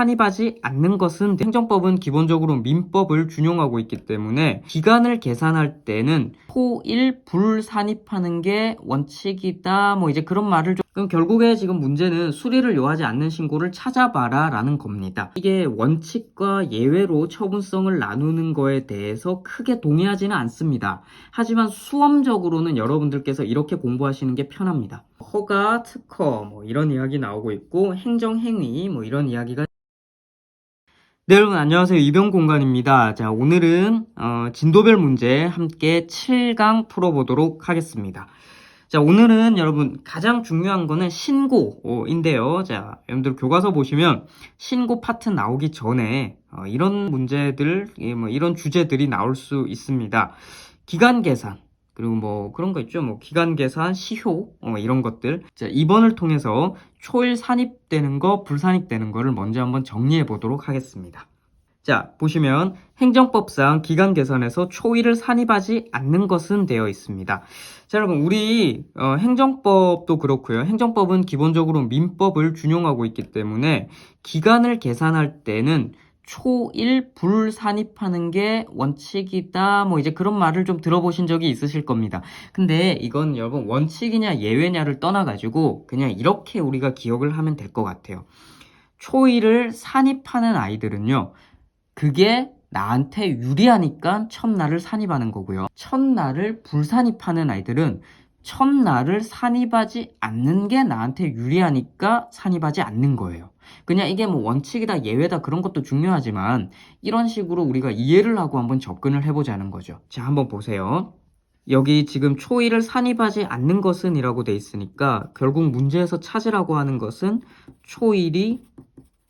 산입하지 않는 것은 행정법은 기본적으로 민법을 준용하고 있기 때문에 기간을 계산할 때는 토일 불산입하는 게 원칙이다 뭐 이제 그런 말을 좀 그럼 결국에 지금 문제는 수리를 요하지 않는 신고를 찾아봐라 라는 겁니다. 이게 원칙과 예외로 처분성을 나누는 거에 대해서 크게 동의하지는 않습니다. 하지만 수험적으로는 여러분들께서 이렇게 공부하시는 게 편합니다. 허가, 특허 뭐 이런 이야기 나오고 있고 행정행위 뭐 이런 이야기가 네, 여러분 안녕하세요. 이병공간입니다. 자, 오늘은 진도별 문제 함께 7강 풀어보도록 하겠습니다. 자, 오늘은 여러분 가장 중요한 거는 신고인데요. 자, 여러분들 교과서 보시면 신고 파트 나오기 전에 이런 문제들, 뭐 이런 주제들이 나올 수 있습니다. 기간 계산, 그리고 뭐 그런 거 있죠. 뭐 기간 계산, 시효 이런 것들. 자, 2번을 통해서 초일 산입되는 거, 불산입되는 거를 먼저 한번 정리해 보도록 하겠습니다. 자, 보시면 행정법상 기간 계산에서 초일을 산입하지 않는 것은 되어 있습니다. 자, 여러분 우리 행정법도 그렇고요. 행정법은 기본적으로 민법을 준용하고 있기 때문에 기간을 계산할 때는 초일 불산입하는 게 원칙이다 뭐 이제 그런 말을 좀 들어보신 적이 있으실 겁니다. 근데 이건 여러분 원칙이냐 예외냐를 떠나가지고 그냥 이렇게 우리가 기억을 하면 될 것 같아요. 초일을 산입하는 아이들은요, 그게 나한테 유리하니까 첫날을 산입하는 거고요. 첫날을 불산입하는 아이들은 첫날을 산입하지 않는 게 나한테 유리하니까 산입하지 않는 거예요. 그냥 이게 뭐 원칙이다 예외다 그런 것도 중요하지만 이런 식으로 우리가 이해를 하고 한번 접근을 해보자는 거죠. 자, 한번 보세요. 여기 지금 초일을 산입하지 않는 것은 이라고 돼 있으니까 결국 문제에서 찾으라고 하는 것은 초일이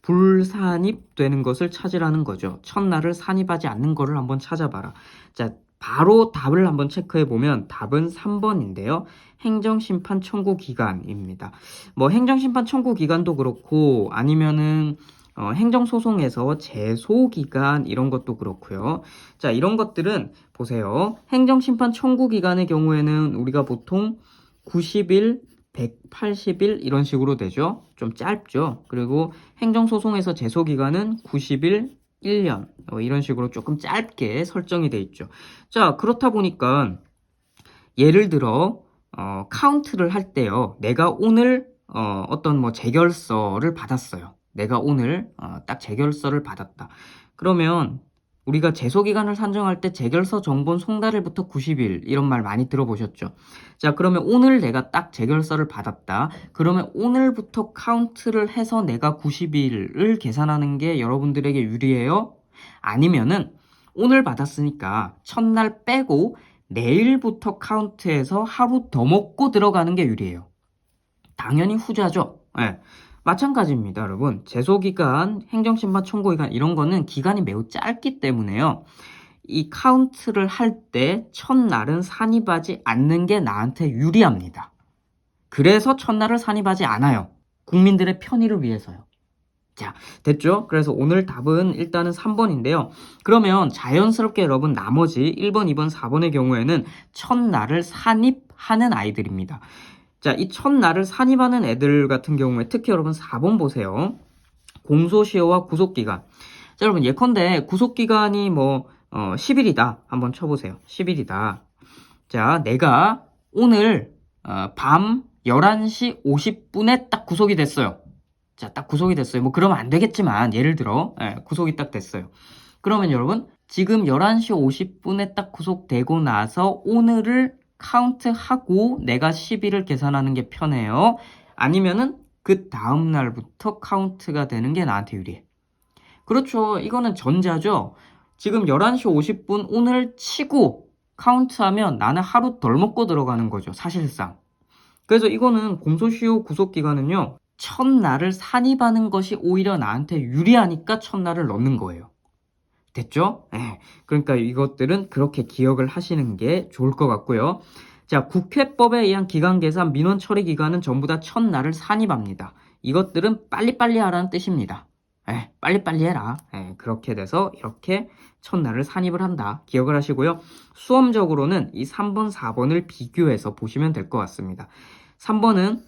불산입되는 것을 찾으라는 거죠. 첫날을 산입하지 않는 거를 한번 찾아봐라. 자, 바로 답을 한번 체크해 보면 답은 3번인데요. 행정심판 청구 기간입니다. 뭐 행정심판 청구 기간도 그렇고 아니면은 행정소송에서 제소기간 이런 것도 그렇고요. 자, 이런 것들은 보세요. 행정심판 청구 기간의 경우에는 우리가 보통 90일 180일 이런 식으로 되죠. 좀 짧죠. 그리고 행정소송에서 제소기간은 90일 1년 이런 식으로 조금 짧게 설정이 돼 있죠. 자, 그렇다 보니까 예를 들어 카운트를 할 때요. 내가 오늘 어떤 뭐 재결서를 받았어요. 내가 오늘 딱 재결서를 받았다. 그러면 우리가 제소기간을 산정할 때 재결서 정본 송달일부터 90일 이런 말 많이 들어보셨죠? 자, 그러면 오늘 내가 딱 재결서를 받았다. 그러면 오늘부터 카운트를 해서 내가 90일을 계산하는 게 여러분들에게 유리해요? 아니면은 오늘 받았으니까 첫날 빼고 내일부터 카운트해서 하루 더 먹고 들어가는 게 유리해요. 당연히 후자죠. 네. 마찬가지입니다, 여러분. 제소기간, 행정심판 청구기간 이런 거는 기간이 매우 짧기 때문에요. 이 카운트를 할 때 첫날은 산입하지 않는 게 나한테 유리합니다. 그래서 첫날을 산입하지 않아요. 국민들의 편의를 위해서요. 자, 됐죠? 그래서 오늘 답은 일단은 3번인데요. 그러면 자연스럽게 여러분 나머지 1번, 2번, 4번의 경우에는 첫날을 산입하는 아이들입니다. 자, 이 첫날을 산입하는 애들 같은 경우에 특히 여러분 4번 보세요. 공소시효와 구속기간. 자, 여러분 예컨대 구속기간이 뭐 10일이다. 한번 쳐보세요. 10일이다. 자, 내가 오늘 밤 11시 50분에 딱 구속이 됐어요. 자, 딱 구속이 됐어요. 뭐 그러면 안 되겠지만 예를 들어 구속이 딱 됐어요. 그러면 여러분 지금 11시 50분에 딱 구속되고 나서 오늘을 카운트하고 내가 10일을 계산하는 게 편해요. 아니면은 그 다음 날부터 카운트가 되는 게 나한테 유리해. 그렇죠. 이거는 전자죠. 지금 11시 50분 오늘 치고 카운트하면 나는 하루 덜 먹고 들어가는 거죠. 사실상. 그래서 이거는 공소시효 구속기간은요. 첫날을 산입하는 것이 오히려 나한테 유리하니까 첫날을 넣는 거예요. 됐죠? 네. 그러니까 이것들은 그렇게 기억을 하시는 게 좋을 것 같고요. 자, 국회법에 의한 기간 계산 민원 처리 기간은 전부 다 첫날을 산입합니다. 이것들은 빨리빨리 하라는 뜻입니다. 네, 빨리빨리 해라. 네, 그렇게 돼서 이렇게 첫날을 산입을 한다. 기억을 하시고요. 수험적으로는 이 3번, 4번을 비교해서 보시면 될 것 같습니다. 3번은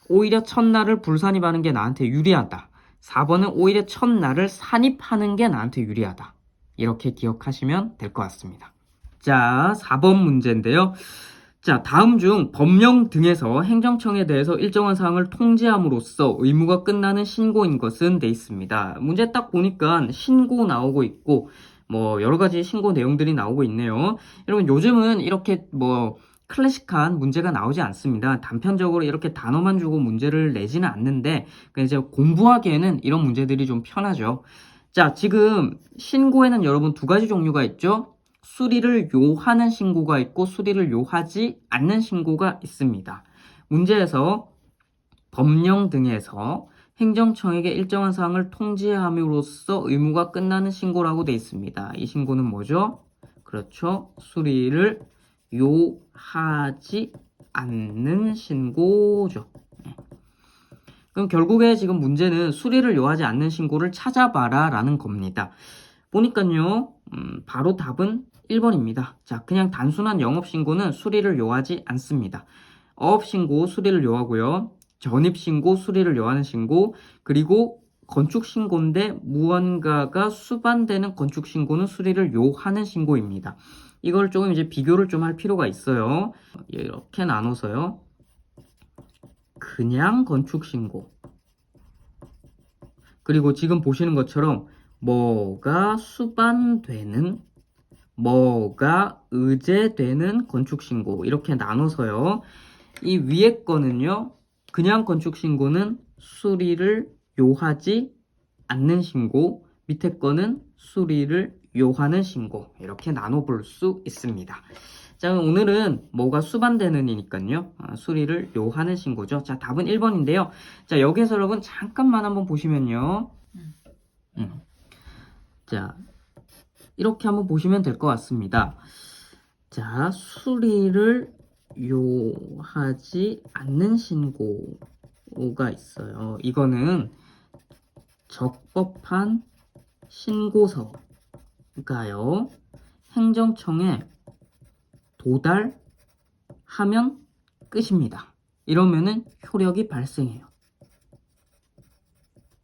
오히려 첫날을 불산입하는 게 나한테 유리하다. 4번은 오히려 첫날을 산입하는 게 나한테 유리하다. 이렇게 기억하시면 될 것 같습니다. 자, 4번 문제인데요. 자, 다음 중 법령 등에서 행정청에 대해서 일정한 사항을 통지함으로써 의무가 끝나는 신고인 것은 돼 있습니다. 문제 딱 보니까 신고 나오고 있고 뭐 여러 가지 신고 내용들이 나오고 있네요. 여러분 요즘은 이렇게 뭐 클래식한 문제가 나오지 않습니다. 단편적으로 이렇게 단어만 주고 문제를 내지는 않는데 이제 공부하기에는 이런 문제들이 좀 편하죠. 자, 지금 신고에는 여러분 두 가지 종류가 있죠. 수리를 요하는 신고가 있고 수리를 요하지 않는 신고가 있습니다. 문제에서 법령 등에서 행정청에게 일정한 사항을 통지함으로써 의무가 끝나는 신고라고 되어 있습니다. 이 신고는 뭐죠? 그렇죠. 수리를 요하지 않는 신고죠. 그럼 결국에 지금 문제는 수리를 요하지 않는 신고를 찾아봐라 라는 겁니다. 보니까요, 바로 답은 1번입니다. 자, 그냥 단순한 영업신고는 수리를 요하지 않습니다. 어업신고 수리를 요하고요. 전입신고 수리를 요하는 신고, 그리고 건축신고인데 무언가가 수반되는 건축신고는 수리를 요하는 신고입니다. 이걸 조금 이제 비교를 좀 할 필요가 있어요. 이렇게 나눠서요. 그냥 건축신고. 그리고 지금 보시는 것처럼 뭐가 수반되는, 뭐가 의제되는 건축신고 이렇게 나눠서요. 이 위에 거는요. 그냥 건축신고는 수리를 요하지 않는 신고, 밑에 거는 수리를 요하는 신고 이렇게 나눠볼 수 있습니다. 자, 오늘은 뭐가 수반되는이니까요. 수리를 요하는 신고죠. 자, 답은 1번인데요. 자, 여기서 여러분 잠깐만 한번 보시면요. 자, 이렇게 한번 보시면 될 것 같습니다. 자, 수리를 요하지 않는 신고가 있어요. 이거는 적법한 신고서가요. 행정청에 도달하면 끝입니다. 이러면은 효력이 발생해요.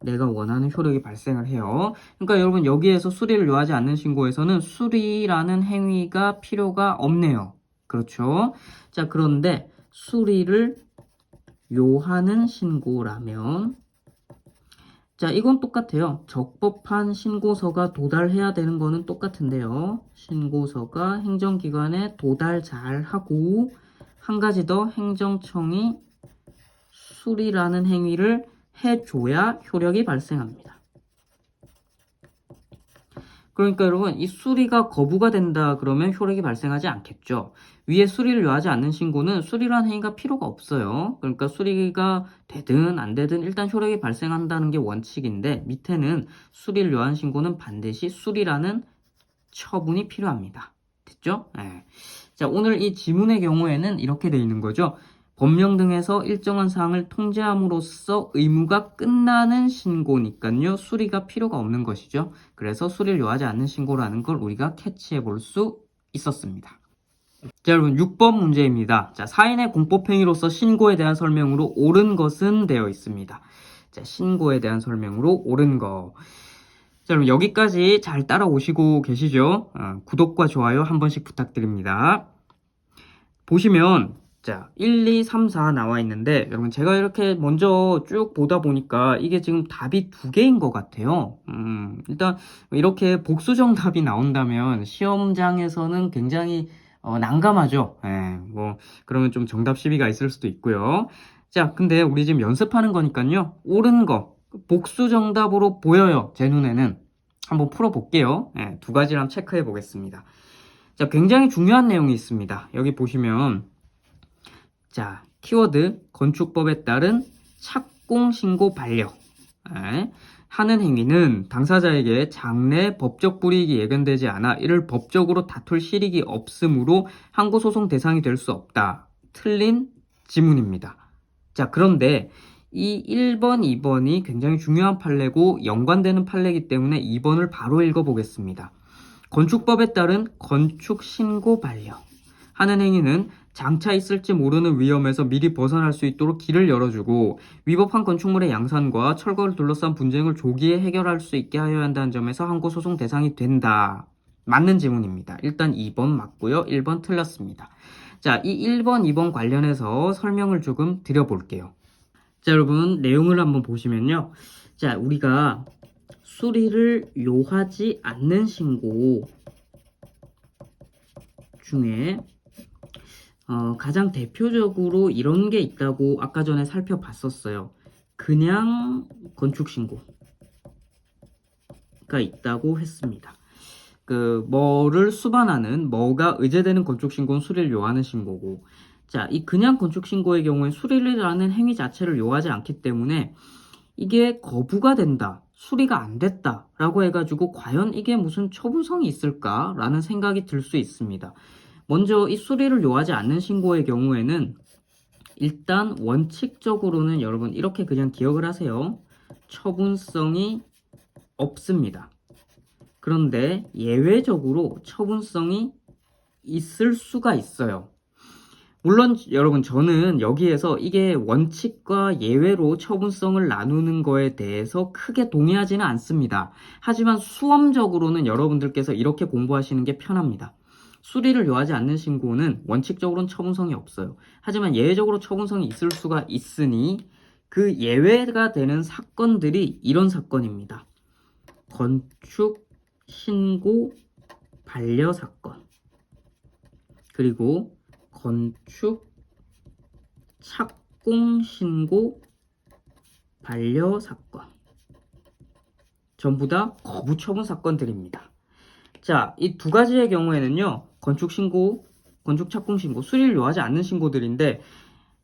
내가 원하는 효력이 발생을 해요. 그러니까 여러분 여기에서 수리를 요하지 않는 신고에서는 수리라는 행위가 필요가 없네요. 그렇죠? 자, 그런데 수리를 요하는 신고라면 자, 이건 똑같아요. 적법한 신고서가 도달해야 되는 거는 똑같은데요. 신고서가 행정기관에 도달 잘 하고 한 가지 더 행정청이 수리라는 행위를 해줘야 효력이 발생합니다. 그러니까 여러분 이 수리가 거부가 된다 그러면 효력이 발생하지 않겠죠. 위에 수리를 요하지 않는 신고는 수리라는 행위가 필요가 없어요. 그러니까 수리가 되든 안 되든 일단 효력이 발생한다는 게 원칙인데 밑에는 수리를 요한 신고는 반드시 수리라는 처분이 필요합니다. 됐죠? 네. 자, 오늘 이 지문의 경우에는 이렇게 되어 있는 거죠. 법령 등에서 일정한 사항을 통지함으로써 의무가 끝나는 신고니까요. 수리가 필요가 없는 것이죠. 그래서 수리를 요하지 않는 신고라는 걸 우리가 캐치해 볼 수 있었습니다. 자, 여러분 6번 문제입니다. 자, 사인의 공법행위로서 신고에 대한 설명으로 옳은 것은 되어 있습니다. 자, 신고에 대한 설명으로 옳은 거. 자, 여러분 여기까지 잘 따라오시고 계시죠? 구독과 좋아요 한 번씩 부탁드립니다. 보시면 자, 1, 2, 3, 4 나와 있는데 여러분 제가 이렇게 먼저 쭉 보다 보니까 이게 지금 답이 두 개인 것 같아요. 일단 이렇게 복수 정답이 나온다면 시험장에서는 굉장히 난감하죠. 뭐 그러면 좀 정답 시비가 있을 수도 있고요. 자, 근데 우리 지금 연습하는 거니까요. 옳은 거 복수 정답으로 보여요. 제 눈에는. 한번 풀어볼게요. 두 가지를 한번 체크해 보겠습니다. 자, 굉장히 중요한 내용이 있습니다. 여기 보시면 자, 키워드 건축법에 따른 착공신고 반려 하는 행위는 당사자에게 장래 법적 불이익이 예견되지 않아 이를 법적으로 다툴 실익이 없으므로 항고소송 대상이 될 수 없다. 틀린 지문입니다. 자, 그런데 이 1번, 2번이 굉장히 중요한 판례고 연관되는 판례이기 때문에 2번을 바로 읽어보겠습니다. 건축법에 따른 건축신고 반려 하는 행위는 장차 있을지 모르는 위험에서 미리 벗어날 수 있도록 길을 열어주고 위법한 건축물의 양산과 철거를 둘러싼 분쟁을 조기에 해결할 수 있게 하여야 한다는 점에서 항고소송 대상이 된다. 맞는 지문입니다. 일단 2번 맞고요. 1번 틀렸습니다. 자, 이 1번, 2번 관련해서 설명을 조금 드려볼게요. 자, 여러분 내용을 한번 보시면요. 자, 우리가 수리를 요하지 않는 신고 중에 가장 대표적으로 이런 게 있다고 아까 전에 살펴봤었어요. 그냥 건축신고가 있다고 했습니다. 뭐를 수반하는, 뭐가 의제되는 건축신고는 수리를 요하는 신고고, 자, 이 그냥 건축신고의 경우에 수리를 하는 행위 자체를 요하지 않기 때문에 이게 거부가 된다, 수리가 안 됐다 라고 해가지고 과연 이게 무슨 처분성이 있을까 라는 생각이 들 수 있습니다. 먼저 이 수리를 요하지 않는 신고의 경우에는 일단 원칙적으로는 여러분 이렇게 그냥 기억을 하세요. 처분성이 없습니다. 그런데 예외적으로 처분성이 있을 수가 있어요. 물론 여러분 저는 여기에서 이게 원칙과 예외로 처분성을 나누는 거에 대해서 크게 동의하지는 않습니다. 하지만 수험적으로는 여러분들께서 이렇게 공부하시는 게 편합니다. 수리를 요하지 않는 신고는 원칙적으로는 처분성이 없어요. 하지만 예외적으로 처분성이 있을 수가 있으니 그 예외가 되는 사건들이 이런 사건입니다. 건축 신고 반려 사건, 그리고 건축 착공 신고 반려 사건, 전부 다 거부 처분 사건들입니다. 자, 이 두 가지의 경우에는요, 건축 신고, 건축 착공 신고, 수리를 요하지 않는 신고들인데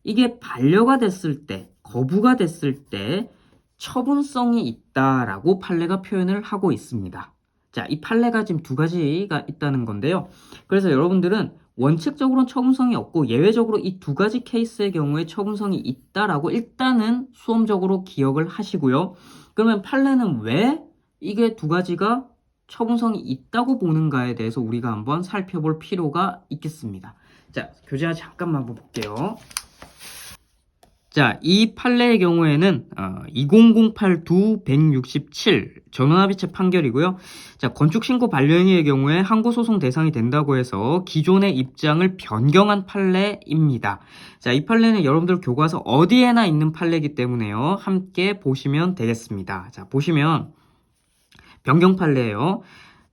이게 반려가 됐을 때, 거부가 됐을 때 처분성이 있다라고 판례가 표현을 하고 있습니다. 자, 이 판례가 지금 두 가지가 있다는 건데요. 그래서 여러분들은 원칙적으로는 처분성이 없고 예외적으로 이 두 가지 케이스의 경우에 처분성이 있다라고 일단은 수험적으로 기억을 하시고요. 그러면 판례는 왜 이게 두 가지가 처분성이 있다고 보는가에 대해서 우리가 한번 살펴볼 필요가 있겠습니다. 자, 교재 잠깐만 한번 볼게요. 자, 이 판례의 경우에는 2008-167 전원합의체 판결이고요. 자, 건축신고 반려행위의 경우에 항고소송 대상이 된다고 해서 기존의 입장을 변경한 판례입니다. 자, 이 판례는 여러분들 교과서 어디에나 있는 판례이기 때문에요. 함께 보시면 되겠습니다. 자, 보시면 변경 판례예요.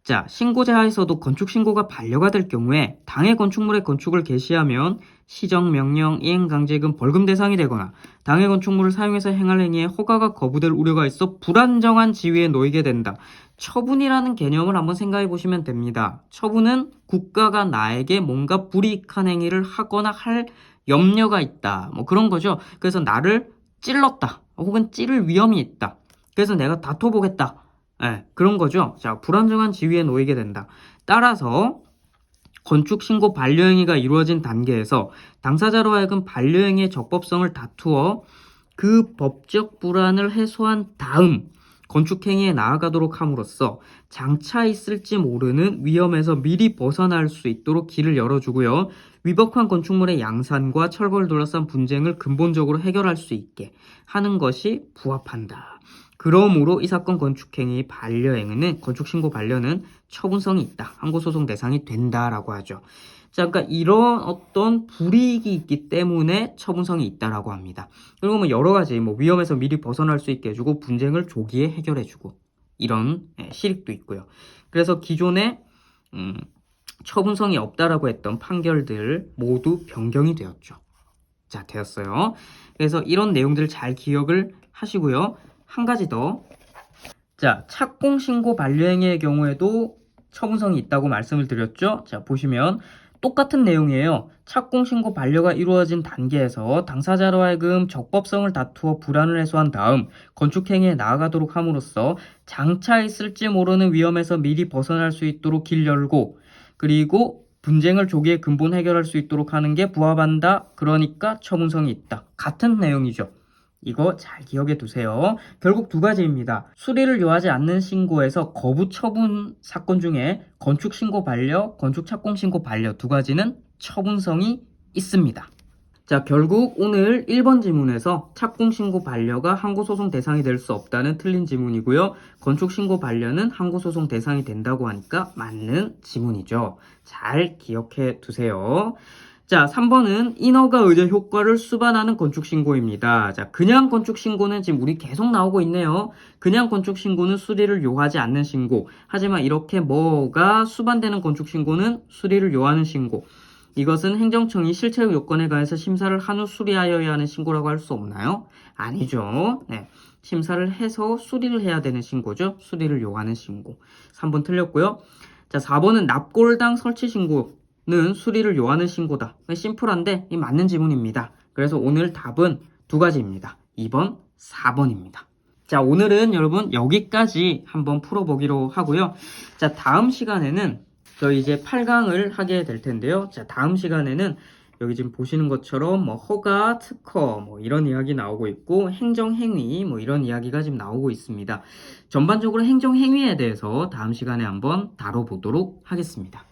자, 신고자 하에서도 건축신고가 반려가 될 경우에 당해 건축물의 건축을 개시하면 시정명령, 이행강제금, 벌금 대상이 되거나 당해 건축물을 사용해서 행할 행위에 허가가 거부될 우려가 있어 불안정한 지위에 놓이게 된다. 처분이라는 개념을 한번 생각해 보시면 됩니다. 처분은 국가가 나에게 뭔가 불이익한 행위를 하거나 할 염려가 있다. 뭐 그런 거죠. 그래서 나를 찔렀다. 혹은 찌를 위험이 있다. 그래서 내가 다퉈보겠다. 네, 그런 거죠. 자, 불안정한 지위에 놓이게 된다. 따라서 건축신고 반려행위가 이루어진 단계에서 당사자로 하여금 반려행위의 적법성을 다투어 그 법적 불안을 해소한 다음 건축행위에 나아가도록 함으로써 장차 있을지 모르는 위험에서 미리 벗어날 수 있도록 길을 열어주고요. 위법한 건축물의 양산과 철거를 둘러싼 분쟁을 근본적으로 해결할 수 있게 하는 것이 부합한다. 그러므로 이 사건 건축행위 반려행위는 건축신고 반려는 처분성이 있다. 항고소송 대상이 된다라고 하죠. 자, 그러니까 이런 어떤 불이익이 있기 때문에 처분성이 있다라고 합니다. 그리고 뭐 여러 가지 위험에서 미리 벗어날 수 있게 해주고 분쟁을 조기에 해결해주고 이런 실익도 있고요. 그래서 기존에 처분성이 없다라고 했던 판결들 모두 변경이 되었죠. 자, 되었어요. 그래서 이런 내용들을 잘 기억을 하시고요. 한 가지 더. 자, 착공신고 반려행위의 경우에도 처분성이 있다고 말씀을 드렸죠. 자, 보시면 똑같은 내용이에요. 착공신고 반려가 이루어진 단계에서 당사자로 하여금 적법성을 다투어 불안을 해소한 다음 건축행위에 나아가도록 함으로써 장차 있을지 모르는 위험에서 미리 벗어날 수 있도록 길 열고 그리고 분쟁을 조기에 근본 해결할 수 있도록 하는 게 부합한다. 그러니까 처분성이 있다. 같은 내용이죠. 이거 잘 기억해 두세요. 결국 두 가지입니다. 수리를 요하지 않는 신고에서 거부 처분 사건 중에 건축신고 반려, 건축착공신고 반려 두 가지는 처분성이 있습니다. 자, 결국 오늘 1번 지문에서 착공신고 반려가 항고소송 대상이 될 수 없다는 틀린 지문이고요. 건축신고 반려는 항고소송 대상이 된다고 하니까 맞는 지문이죠. 잘 기억해 두세요. 자, 3번은 인허가 의제 효과를 수반하는 건축신고입니다. 자, 그냥 건축신고는 지금 우리 계속 나오고 있네요. 그냥 건축신고는 수리를 요하지 않는 신고. 하지만 이렇게 뭐가 수반되는 건축신고는 수리를 요하는 신고. 이것은 행정청이 실체적 요건에 관해서 심사를 한 후 수리하여야 하는 신고라고 할 수 없나요? 아니죠. 네. 심사를 해서 수리를 해야 되는 신고죠. 수리를 요하는 신고. 3번 틀렸고요. 자, 4번은 납골당 설치 신고는 수리를 요하는 신고다. 심플한데 이 맞는 지문입니다. 그래서 오늘 답은 두 가지입니다. 2번, 4번입니다. 자, 오늘은 여러분 여기까지 한번 풀어보기로 하고요. 자, 다음 시간에는 저희 이제 8강을 하게 될 텐데요. 자, 다음 시간에는 여기 지금 보시는 것처럼 뭐 허가, 특허 뭐 이런 이야기 나오고 있고 행정행위 뭐 이런 이야기가 지금 나오고 있습니다. 전반적으로 행정행위에 대해서 다음 시간에 한번 다뤄보도록 하겠습니다.